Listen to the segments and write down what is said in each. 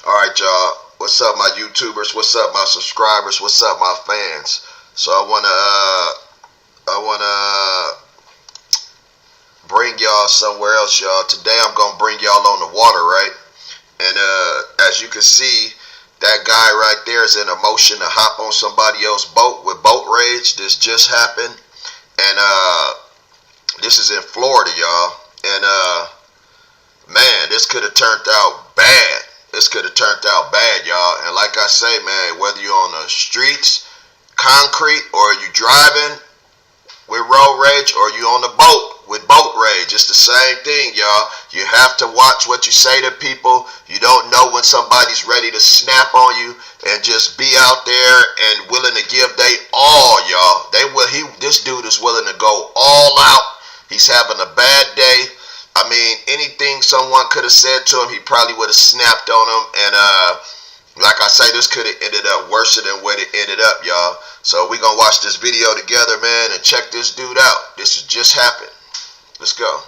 Alright, y'all. What's up, my YouTubers? What's up, my subscribers? What's up, my fans? So I wanna bring y'all somewhere else, y'all. Today I'm gonna bring y'all on the water, right? And as you can see, that guy right there is in a motion to hop on somebody else's boat with boat rage. This just happened, and this is in Florida, y'all. And man, this could have turned out bad. This could have turned out bad, y'all. And like I say, man, whether you're on the streets, concrete, or you driving with road rage, or you on the boat with boat rage, it's the same thing, y'all. You have to watch what you say to people. You don't know when somebody's ready to snap on you, and just be out there and willing to give they all, y'all. This dude is willing to go all out. He's having a bad day. I mean, anything someone could have said to him, he probably would have snapped on him. And like I say, this could have ended up worse than what it ended up, y'all. So we're going to watch this video together, man, and check this dude out. This has just happened. Let's go.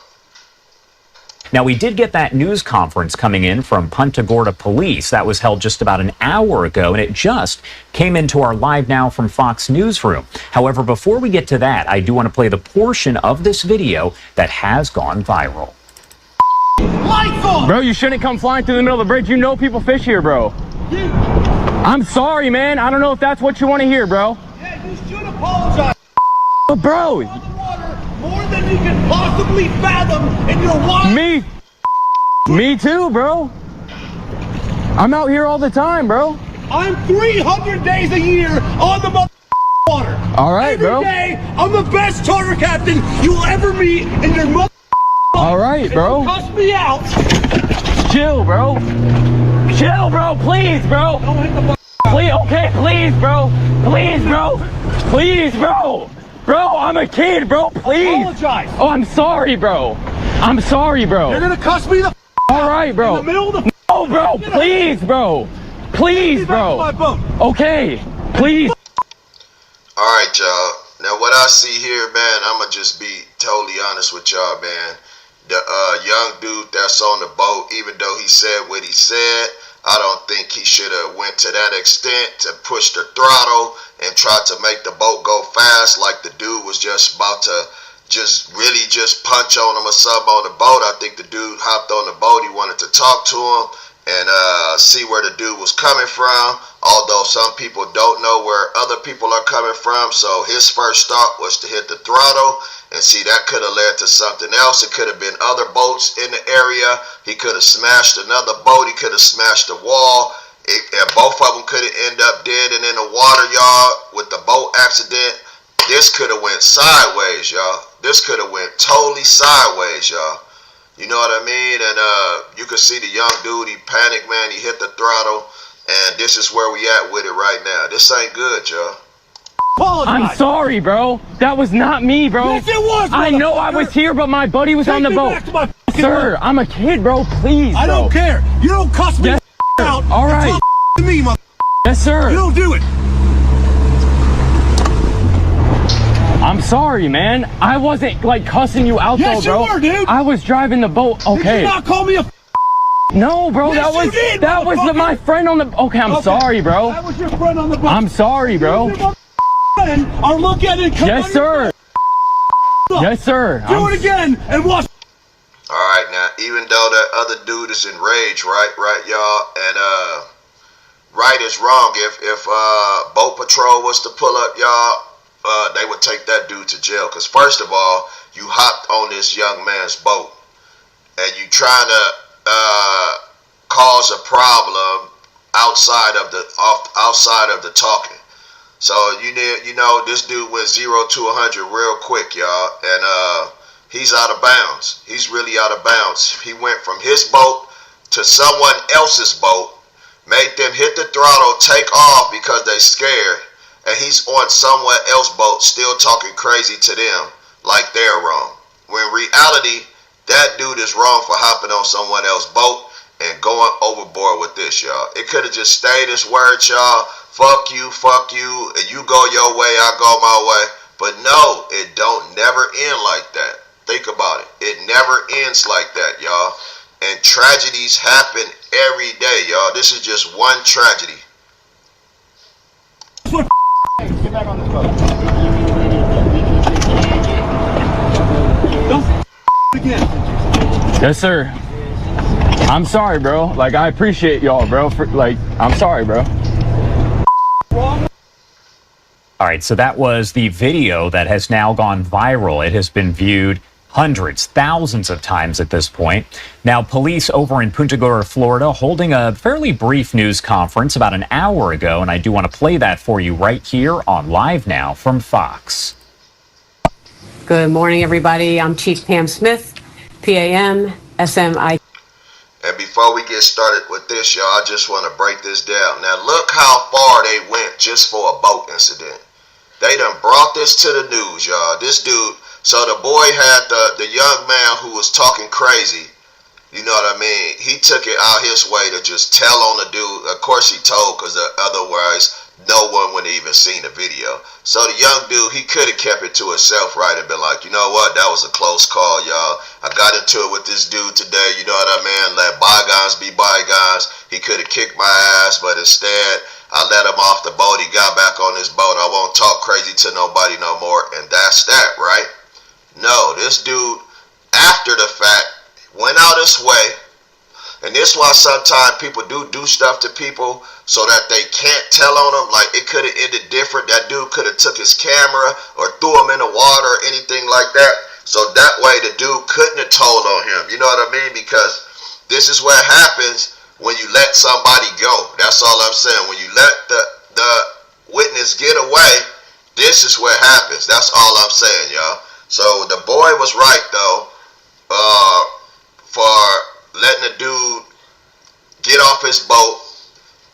Now, we did get that news conference coming in from Punta Gorda Police. That was held just about an hour ago, and it just came into our Live Now from Fox Newsroom. However, before we get to that, I do want to play the portion of this video that has gone viral. Bro, you shouldn't come flying through the middle of the bridge. You know people fish here, bro. I'm sorry, man. I don't know if that's what you want to hear, bro. Yeah, you should apologize. But bro, more than you can possibly fathom in your life. Me too, bro. I'm out here all the time, bro. I'm 300 days a year on the water. All right, bro. Every day, I'm the best charter captain you'll ever meet in your mother. All right, bro. Cuss me out. Chill, bro. Chill, bro. Please, bro. Don't hit the Please, okay, please, bro. Please, bro. Please, bro. Bro, I'm a kid, bro. Please. Apologize. Oh, I'm sorry, bro. I'm sorry, bro. You're gonna cuss me the all right, bro. in the middle of the no, bro. Please, bro. Please, bro. my boat. Okay, please. All right, y'all. Now, what I see here, man, I'm going to just be totally honest with y'all, man. The young dude that's on the boat, even though he said what he said, I don't think he should have went to that extent to push the throttle and try to make the boat go fast like the dude was just about to really punch on him or something on the boat. I think the dude hopped on the boat. He wanted to talk to him and see where the dude was coming from, although some people don't know where other people are coming from. So his first thought was to hit the throttle, and see, that could have led to something else. It could have been other boats in the area. He could have smashed another boat. He could have smashed the wall. And both of them could have ended up dead and in the water, y'all, with the boat accident. This could have went sideways, y'all. This could have went totally sideways, y'all. You know what I mean? And you can see the young dude, he panicked, man. He hit the throttle, and this is where we at with it right now. This ain't good, y'all. I'm sorry, bro. That was not me, bro. Yes, it was. I know I was here, but my buddy was on the boat. Sir, I'm a kid, bro. Please, bro. I don't care. You don't cuss me out. All right. To me, yes, sir. You don't do it. I'm sorry, man. I wasn't like cussing you out, yes, though, bro. You were, dude. I was driving the boat. Okay. Did you not call me a no, bro. Yes, that was my friend on the. Okay, I'm sorry, bro. That was your friend on the boat. I'm sorry, bro. Or look at it. Yes, sir. Yes, sir. Do it again and watch. All right, now, even though that other dude is enraged, right, y'all, and right is wrong. If boat patrol was to pull up, y'all, they would take that dude to jail. Because first of all, you hopped on this young man's boat, and you trying to cause a problem outside of the talking. So you know this dude went 0 to 100 real quick, y'all, and he's out of bounds. He's really out of bounds. He went from his boat to someone else's boat, made them hit the throttle, take off because they scared, and he's on someone else's boat still talking crazy to them like they're wrong. When in reality, that dude is wrong for hopping on someone else's boat and going overboard with this, y'all. It could have just stayed as words, y'all. Fuck you, and you go your way, I go my way. But no, it don't never end like that. Think about it. It never ends like that, y'all. And tragedies happen every day, y'all. This is just one tragedy. Get back on the boat. Don't again. Yes, sir. I'm sorry, bro. Like, I appreciate y'all, bro. I'm sorry, bro. All right, so that was the video that has now gone viral. It has been viewed hundreds, thousands of times at this point. Now, police over in Punta Gorda, Florida, holding a fairly brief news conference about an hour ago, and I do want to play that for you right here on Live Now from Fox. Good morning, everybody. I'm Chief Pam Smith, PAM, SMI. And before we get started with this, y'all, I just want to break this down. Now, look how far they went just for a boat incident. They done brought this to the news, y'all. This dude, so the boy had the young man who was talking crazy. You know what I mean? He took it out his way to just tell on the dude. Of course he told, because otherwise no one would have even seen the video. So the young dude, he could have kept it to himself, right, and been like, you know what, that was a close call, y'all. I got into it with this dude today, you know what I mean? Let bygones be bygones. He could have kicked my ass, but instead, I let him off the boat. He got back on his boat. I won't talk crazy to nobody no more. And that's that, right? No, this dude, after the fact, went out his way. And this is why sometimes people do stuff to people so that they can't tell on them. Like, it could have ended different. That dude could have took his camera or threw him in the water or anything like that. So that way the dude couldn't have told on him. You know what I mean? Because this is what happens when you let somebody go. That's all I'm saying. When you let the witness get away, this is what happens. That's all I'm saying, y'all. So the boy was right, though, for letting the dude get off his boat,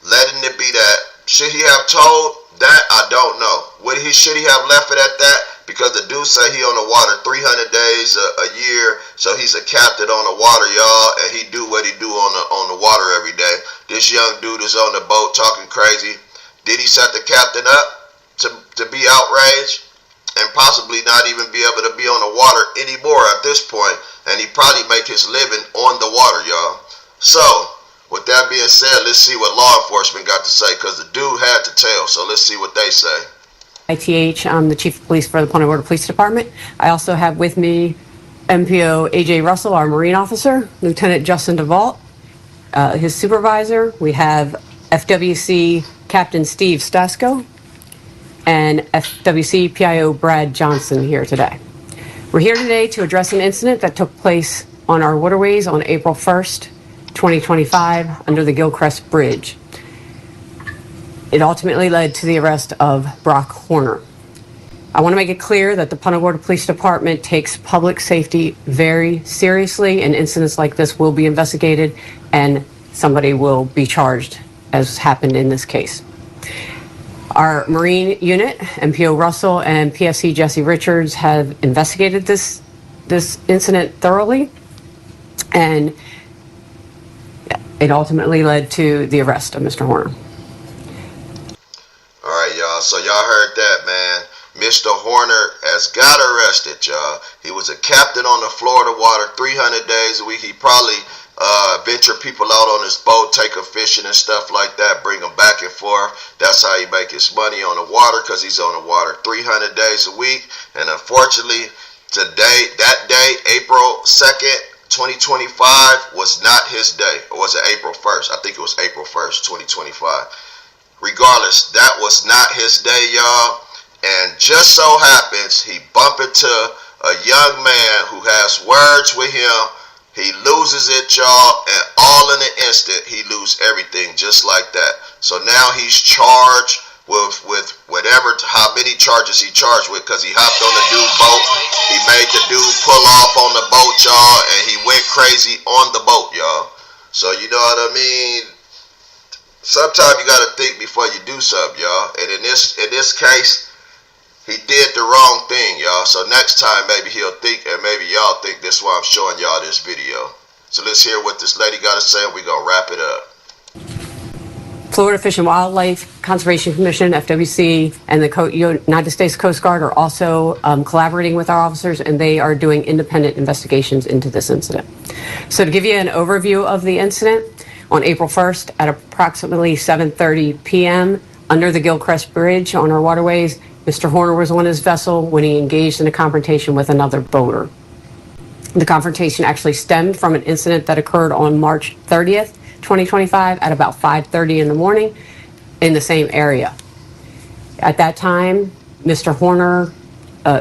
letting it be that. Should he have told that? I don't know. Should he have left it at that? Because the dude say he on the water 300 days a year, so he's a captain on the water, y'all, and he do what he do on the water every day. This young dude is on the boat talking crazy. Did he set the captain up to be outraged and possibly not even be able to be on the water anymore at this point? And he probably make his living on the water, y'all. So, with that being said, let's see what law enforcement got to say, because the dude had to tell, so let's see what they say. ITH, I'm the Chief of Police for the Punta Gorda Police Department. I also have with me MPO AJ Russell, our Marine officer, Lieutenant Justin DeVault, his supervisor. We have FWC Captain Steve Stasko and FWC PIO Brad Johnson here today. We're here today to address an incident that took place on our waterways on April 1st, 2025, under the Gilcrest Bridge. It ultimately led to the arrest of Brock Horner. I want to make it clear that the Punta Gorda Police Department takes public safety very seriously, and incidents like this will be investigated and somebody will be charged, as happened in this case. Our Marine unit, MPO Russell and PFC Jesse Richards, have investigated this incident thoroughly, and it ultimately led to the arrest of Mr. Horner. All right, y'all. So y'all heard that, man. Mr. Horner has got arrested, y'all. He was a captain on the Florida water 300 days a week. He probably venture people out on his boat, take them fishing and stuff like that, bring them back and forth. That's how he make his money on the water, because he's on the water 300 days a week. And unfortunately, today, that day, April 2nd, 2025, was not his day. Or was it April 1st? I think it was April 1st, 2025. Regardless, that was not his day, y'all. And just so happens, he bumped into a young man who has words with him. He loses it, y'all, and all in an instant, he lose everything just like that. So now he's charged with whatever, how many charges he charged with, because he hopped on the dude's boat. He made the dude pull off on the boat, y'all, and he went crazy on the boat, y'all. So you know what I mean? Sometimes you gotta think before you do something, y'all. And in this case, he did the wrong thing, y'all. So next time, maybe he'll think, and maybe y'all think. This is why I'm showing y'all this video. So let's hear what this lady got to say, and we're gonna wrap it up. Florida Fish and Wildlife Conservation Commission, FWC, and the United States Coast Guard are also collaborating with our officers, and they are doing independent investigations into this incident. So to give you an overview of the incident, on April 1st at approximately 7:30 p.m. under the Gilcrest Bridge on our waterways, Mr. Horner was on his vessel when he engaged in a confrontation with another boater. The confrontation actually stemmed from an incident that occurred on March 30th, 2025 at about 5:30 in the morning in the same area. At that time, Mr. Horner,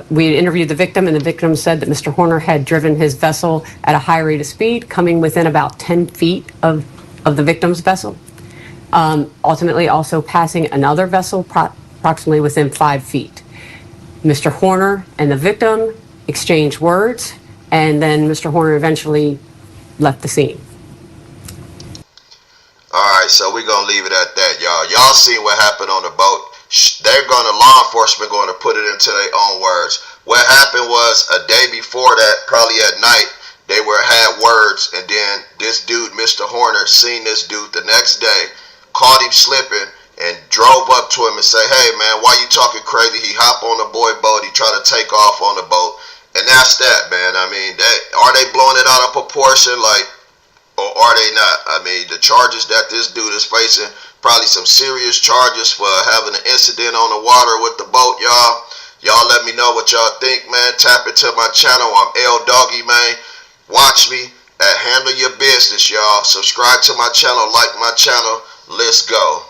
we had interviewed the victim, and the victim said that Mr. Horner had driven his vessel at a high rate of speed, coming within about 10 feet of the victim's vessel, ultimately also passing another vessel approximately within 5 feet. Mr. Horner and the victim exchanged words, and then Mr. Horner eventually left the scene. All right, so we're going to leave it at that, y'all. Y'all seen what happened on the boat. Law enforcement going to put it into their own words. What happened was a day before that, probably at night, they had words, and then this dude, Mr. Horner, seen this dude the next day, caught him slipping, and drove up to him and say, hey, man, why you talking crazy? He hopped on the boy boat. He tried to take off on the boat. And that's that, man. I mean, are they blowing it out of proportion, or are they not? I mean, the charges that this dude is facing, probably some serious charges for having an incident on the water with the boat, y'all. Y'all let me know what y'all think, man. Tap into my channel. I'm L Doggy, man. Watch me at Handle Your Business, y'all. Subscribe to my channel, like my channel. Let's go.